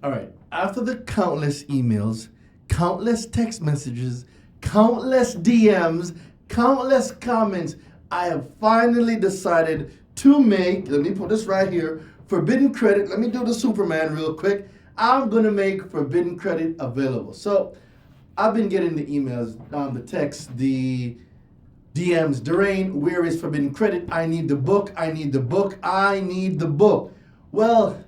All right. After the countless emails, countless text messages, countless DMs, countless comments, I have finally decided to make, let me put this right here, forbidden credit. Let me do the Superman real quick. I'm going to make forbidden credit available. So I've been getting the emails, the texts, the DMs. Durain, where is forbidden credit? I need the book. I need the book. I need the book. Well,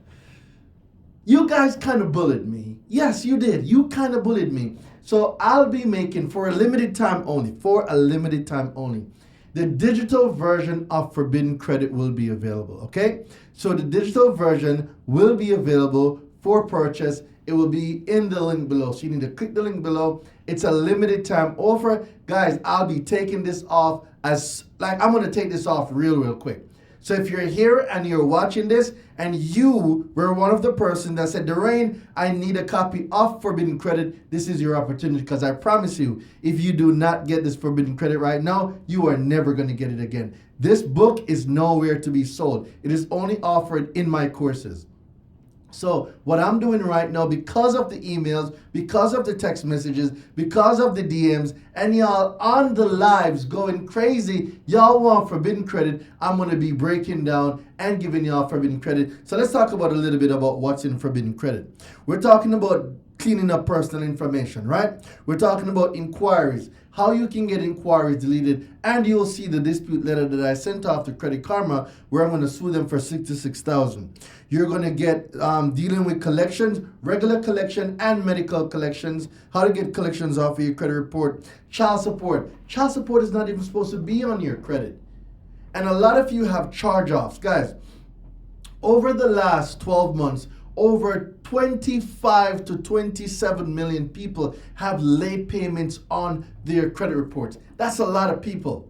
you guys kind of bullied me. Yes, you did. You kind of bullied me. So I'll be making, for a limited time only, the digital version of Forbidden Credit will be available, okay? So the digital version will be available for purchase. It will be in the link below. So you need to click the link below. It's a limited time offer. Guys, I'll be taking this off I'm going to take this off real quick. So if you're here and you're watching this and you were one of the person that said, Durain, I need a copy of Forbidden Credit, this is your opportunity, because I promise you, if you do not get this Forbidden Credit right now, you are never going to get it again. This book is nowhere to be sold. It is only offered in my courses. So what I'm doing right now, because of the emails, because of the text messages, because of the DMs, and y'all on the lives going crazy, y'all want forbidden credit, I'm going to be breaking down and giving y'all forbidden credit. So let's talk about a little bit about what's in forbidden credit. We're talking about cleaning up personal information, right? We're talking about inquiries, how you can get inquiries deleted, and you'll see the dispute letter that I sent off to Credit Karma, where I'm going to sue them for $66,000. You're going to get dealing with collections, regular collection and medical collections, how to get collections off of your credit report, child support. Child support is not even supposed to be on your credit. And a lot of you have charge-offs. Guys, over the last 12 months, over 25 to 27 million people have late payments on their credit reports. That's a lot of people.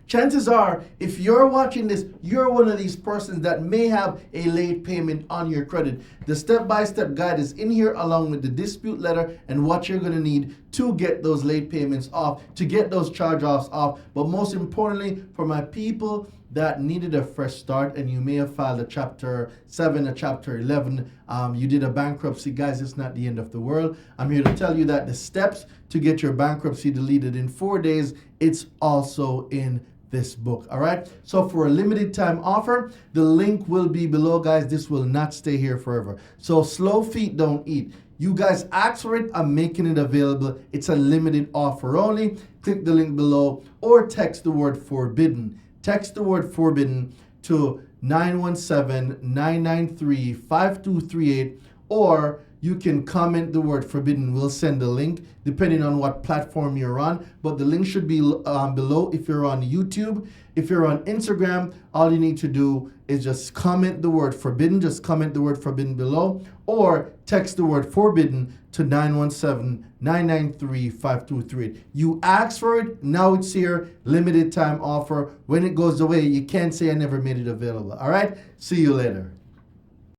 Chances are, if you're watching this, you're one of these persons that may have a late payment on your credit. The step-by-step guide is in here along with the dispute letter and what you're going to need to get those late payments off, to get those charge-offs off. But most importantly, for my people that needed a fresh start, and you may have filed a Chapter 7, a Chapter 11, you did a bankruptcy. Guys, it's not the end of the world. I'm here to tell you that the steps to get your bankruptcy deleted in 4 days, it's also in this book. All right, so for a limited time offer, the link will be below. Guys, this will not stay here forever, so slow feet don't eat. You guys ask for it, I'm making it available. It's a limited offer only. Click the link below or text the word forbidden. Text the word forbidden to 917-993-5238, or you can comment the word forbidden. We'll send the link depending on what platform you're on, but the link should be below if you're on YouTube. If you're on Instagram, all you need to do is just comment the word forbidden. Just comment the word forbidden below, or text the word forbidden to 917-993-5238. You asked for it, now it's here, limited time offer. When it goes away, you can't say I never made it available. All right, see you later.